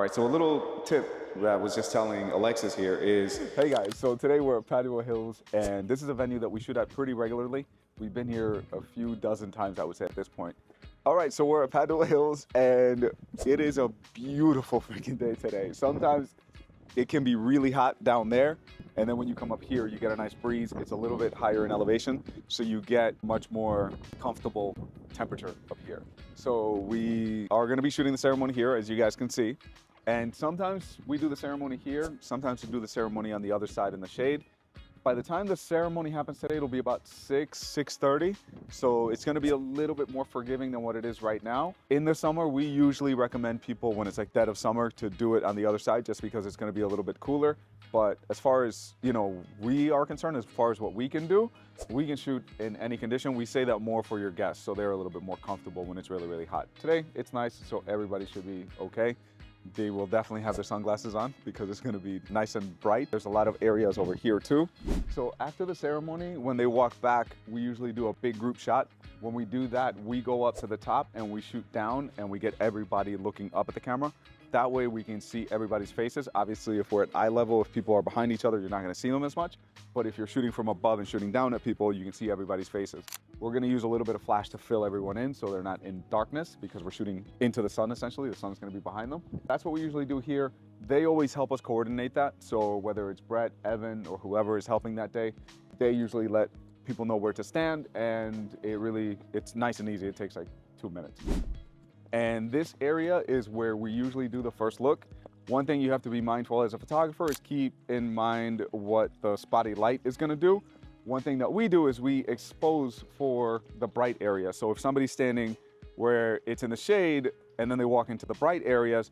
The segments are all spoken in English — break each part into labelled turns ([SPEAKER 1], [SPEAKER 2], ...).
[SPEAKER 1] right, so a little tip that I was just telling Alexis here is, hey guys, so today we're at Padua Hills, and this is a venue that we shoot at pretty regularly. We've been here a few dozen times, I would say, at this point. All right, so we're at Padua Hills, and it is a beautiful freaking day today. Sometimes it can be really hot down there, and then when you come up here, you get a nice breeze. It's a little bit higher in elevation, so you get much more comfortable temperature up here. So we are gonna be shooting the ceremony here, as you guys can see. And sometimes we do the ceremony here, sometimes we do the ceremony on the other side in the shade. By the time the ceremony happens today, it'll be about 6:30. So it's gonna be a little bit more forgiving than what it is right now. In the summer, we usually recommend people, when it's like dead of summer, to do it on the other side, just because it's gonna be a little bit cooler. But as far as, we are concerned, as far as what we can do, we can shoot in any condition. We say that more for your guests, so they're a little bit more comfortable when it's really, really hot. Today, it's nice, so everybody should be okay. They will definitely have their sunglasses on because it's gonna be nice and bright. There's a lot of areas over here too. So after the ceremony, when they walk back, we usually do a big group shot. When we do that, we go up to the top and we shoot down and we get everybody looking up at the camera. That way we can see everybody's faces. Obviously, if we're at eye level, if people are behind each other, you're not gonna see them as much. But if you're shooting from above and shooting down at people, you can see everybody's faces. We're gonna use a little bit of flash to fill everyone in so they're not in darkness, because we're shooting into the sun essentially. The sun's gonna be behind them. That's what we usually do here. They always help us coordinate that. So whether it's Brett, Evan, or whoever is helping that day, they usually let people know where to stand, and it's nice and easy. It takes like 2 minutes. And this area is where we usually do the first look. One thing you have to be mindful as a photographer is keep in mind what the spotty light is gonna do. One thing that we do is we expose for the bright area. So if somebody's standing where it's in the shade and then they walk into the bright areas,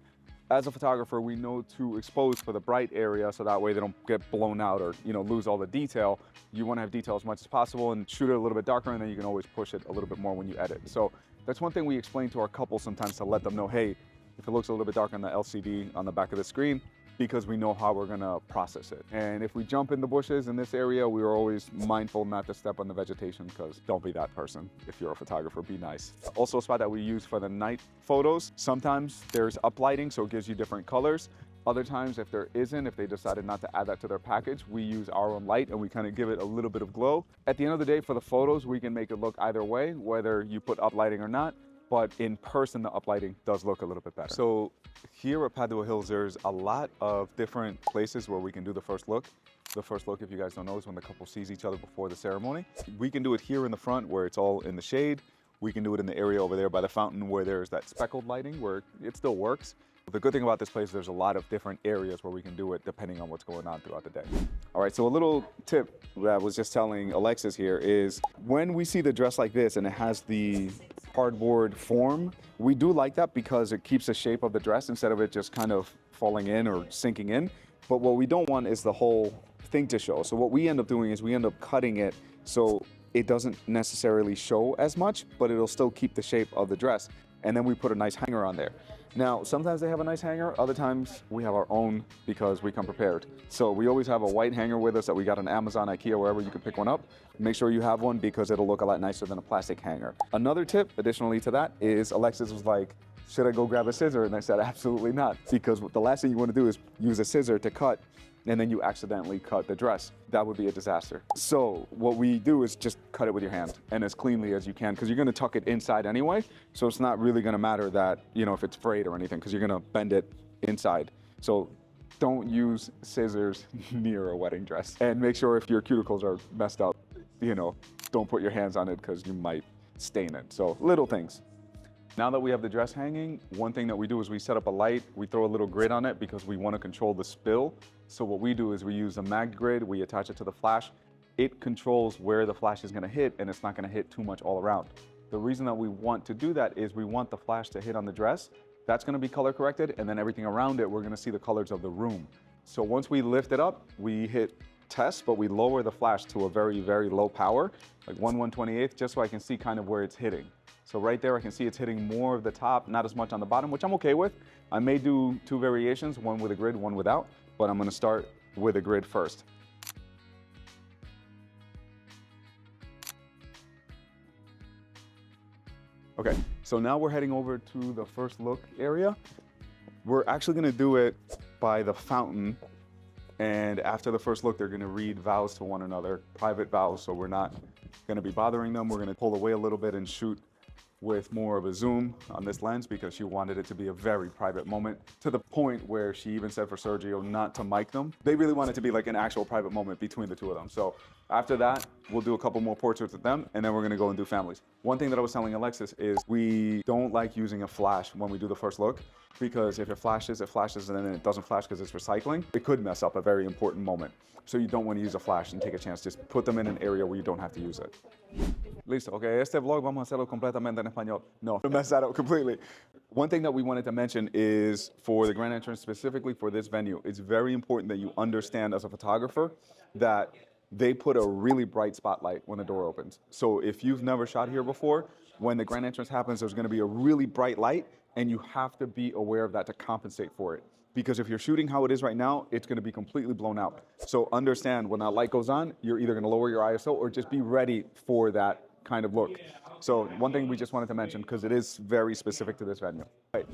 [SPEAKER 1] as a photographer, we know to expose for the bright area so that way they don't get blown out or lose all the detail. You wanna have detail as much as possible and shoot it a little bit darker, and then you can always push it a little bit more when you edit. So that's one thing we explain to our couples sometimes, to let them know, hey, if it looks a little bit dark on the LCD on the back of the screen, because we know how we're gonna process it. And if we jump in the bushes in this area, we are always mindful not to step on the vegetation, because don't be that person. If you're a photographer, be nice. Also, a spot that we use for the night photos, sometimes there's uplighting, so it gives you different colors. Other times, if there isn't, if they decided not to add that to their package, we use our own light and we kind of give it a little bit of glow. At the end of the day, for the photos, we can make it look either way, whether you put uplighting or not. But in person, the uplighting does look a little bit better. So here at Padua Hills, there's a lot of different places where we can do the first look. The first look, if you guys don't know, is when the couple sees each other before the ceremony. We can do it here in the front where it's all in the shade. We can do it in the area over there by the fountain where there's that speckled lighting where it still works. The good thing about this place, there's a lot of different areas where we can do it depending on what's going on throughout the day. All right, so a little tip that I was just telling Alexis here is, when we see the dress like this and it has the cardboard form, we do like that because it keeps the shape of the dress instead of it just kind of falling in or sinking in. But what we don't want is the whole thing to show. So what we end up doing is we end up cutting it so it doesn't necessarily show as much, but it'll still keep the shape of the dress. And then we put a nice hanger on there. Now, sometimes they have a nice hanger, other times we have our own because we come prepared. So we always have a white hanger with us that we got on Amazon, IKEA, wherever you can pick one up. Make sure you have one because it'll look a lot nicer than a plastic hanger. Another tip, additionally to that, is Alexis was like, should I go grab a scissor? And I said, absolutely not. Because the last thing you want to do is use a scissor to cut, and then you accidentally cut the dress. That would be a disaster. So what we do is just cut it with your hand and as cleanly as you can, because you're gonna tuck it inside anyway. So it's not really gonna matter that, if it's frayed or anything, because you're gonna bend it inside. So don't use scissors near a wedding dress. And make sure if your cuticles are messed up, don't put your hands on it because you might stain it. So little things. Now that we have the dress hanging, one thing that we do is we set up a light, we throw a little grid on it because we want to control the spill. So what we do is we use a mag grid, we attach it to the flash. It controls where the flash is going to hit, and it's not going to hit too much all around. The reason that we want to do that is we want the flash to hit on the dress. That's going to be color corrected, and then everything around it, we're going to see the colors of the room. So once we lift it up, we hit test, but we lower the flash to a very, very low power, like 1/128th, just so I can see kind of where it's hitting. So right there, I can see it's hitting more of the top, not as much on the bottom, which I'm okay with. I may do two variations, one with a grid, one without, but I'm gonna start with a grid first. Okay, so now we're heading over to the first look area. We're actually gonna do it by the fountain. And after the first look, they're gonna read vows to one another, private vows. So we're not gonna be bothering them. We're gonna pull away a little bit and shoot with more of a zoom on this lens because she wanted it to be a very private moment, to the point where she even said for Sergio not to mic them. They really want it to be like an actual private moment between the two of them. So after that, we'll do a couple more portraits with them, and then we're gonna go and do families. One thing that I was telling Alexis is we don't like using a flash when we do the first look, because if it flashes, and then it doesn't flash because it's recycling, it could mess up a very important moment. So you don't want to use a flash and take a chance. Just put them in an area where you don't have to use it. Listo, okay, este vlog vamos a hacerlo completamente en español. No, mess that up completely. One thing that we wanted to mention is for the grand entrance, specifically for this venue, it's very important that you understand as a photographer that they put a really bright spotlight when the door opens. So if you've never shot here before, when the grand entrance happens, there's gonna be a really bright light, and you have to be aware of that to compensate for it. Because if you're shooting how it is right now, it's gonna be completely blown out. So understand when that light goes on, you're either gonna lower your ISO or just be ready for that kind of look. So one thing we just wanted to mention, because it is very specific to this venue. Right.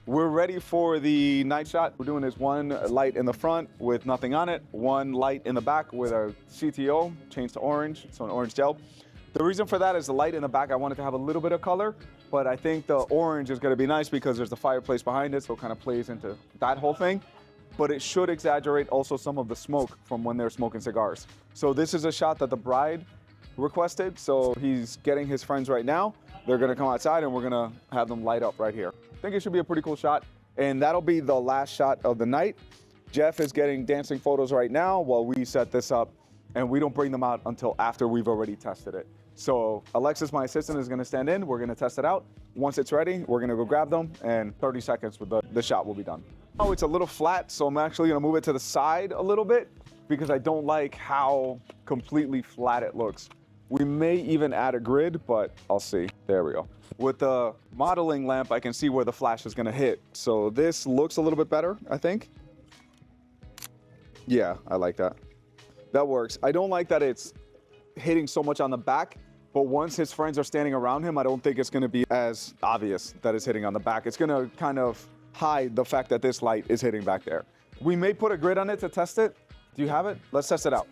[SPEAKER 1] We're ready for the night shot. We're doing this one light in the front with nothing on it, one light in the back with a CTO, changed to orange, so an orange gel. The reason for that is the light in the back, I wanted to have a little bit of color, but I think the orange is gonna be nice because there's the fireplace behind it, so it kind of plays into that whole thing. But it should exaggerate also some of the smoke from when they're smoking cigars. So this is a shot that the bride requested, so he's getting his friends right now. They're gonna come outside and we're gonna have them light up right here. I think it should be a pretty cool shot, and that'll be the last shot of the night. Jeff is getting dancing photos right now while we set this up, and we don't bring them out until after we've already tested it. So Alexis, my assistant, is gonna stand in, we're gonna test it out. Once it's ready, we're gonna go grab them, and 30 seconds with the shot will be done. Oh, it's a little flat, so I'm actually gonna move it to the side a little bit because I don't like how completely flat it looks. We may even add a grid, but I'll see. There we go. With the modeling lamp, I can see where the flash is gonna hit. So this looks a little bit better, I think. Yeah, I like that. That works. I don't like that it's hitting so much on the back, but once his friends are standing around him, I don't think it's gonna be as obvious that it's hitting on the back. It's gonna kind of hide the fact that this light is hitting back there. We may put a grid on it to test it. Do you have it? Let's test it out.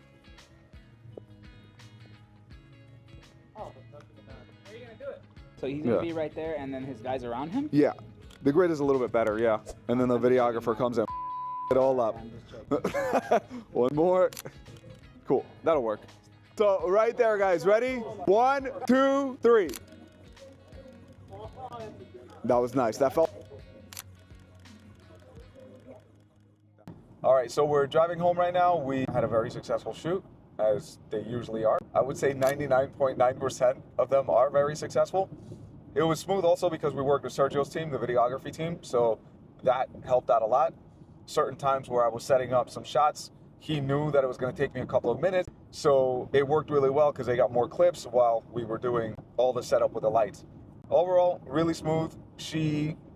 [SPEAKER 2] Oh, where are you gonna do it? So he's gonna be right there, and then his guys around him?
[SPEAKER 1] Yeah, the grid is a little bit better, yeah. And then the videographer comes in, it all up. One more. Cool, that'll work. So right there, guys, ready? 1, 2, 3. That was nice, that felt. All right, so we're driving home right now. We had a very successful shoot, as they usually are. I would say 99.9% of them are very successful. It was smooth also because we worked with Sergio's team, the videography team, so that helped out a lot. Certain times where I was setting up some shots, he knew that it was gonna take me a couple of minutes, so it worked really well because they got more clips while we were doing all the setup with the lights. Overall, really smooth.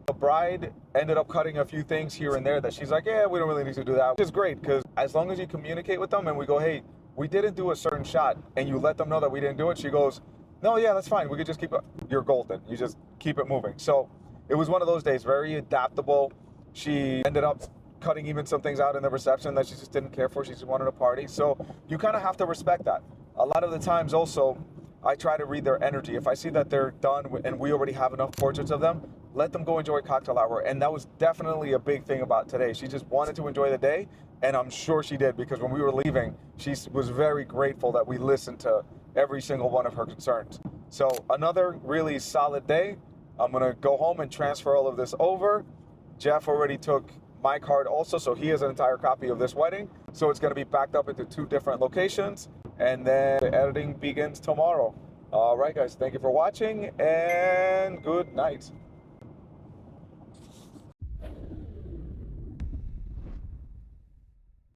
[SPEAKER 1] The bride ended up cutting a few things here and there that she's like, yeah, we don't really need to do that, which is great because as long as you communicate with them and we go, hey, we didn't do a certain shot, and you let them know that we didn't do it, she goes, no, yeah, that's fine. We could just keep it. You're golden. You just keep it moving. So it was one of those days, very adaptable. She ended up cutting even some things out in the reception that she just didn't care for. She just wanted a party. So you kind of have to respect that. A lot of the times also, I try to read their energy. If I see that they're done and we already have enough portraits of them, let them go enjoy cocktail hour. And that was definitely a big thing about today. She just wanted to enjoy the day, and I'm sure she did, because when we were leaving, she was very grateful that we listened to every single one of her concerns. So another really solid day. I'm gonna go home and transfer all of this over. Jeff already took my card also, so he has an entire copy of this wedding. So it's gonna be backed up into 2 different locations, and then the editing begins tomorrow. All right, guys, thank you for watching, and good night.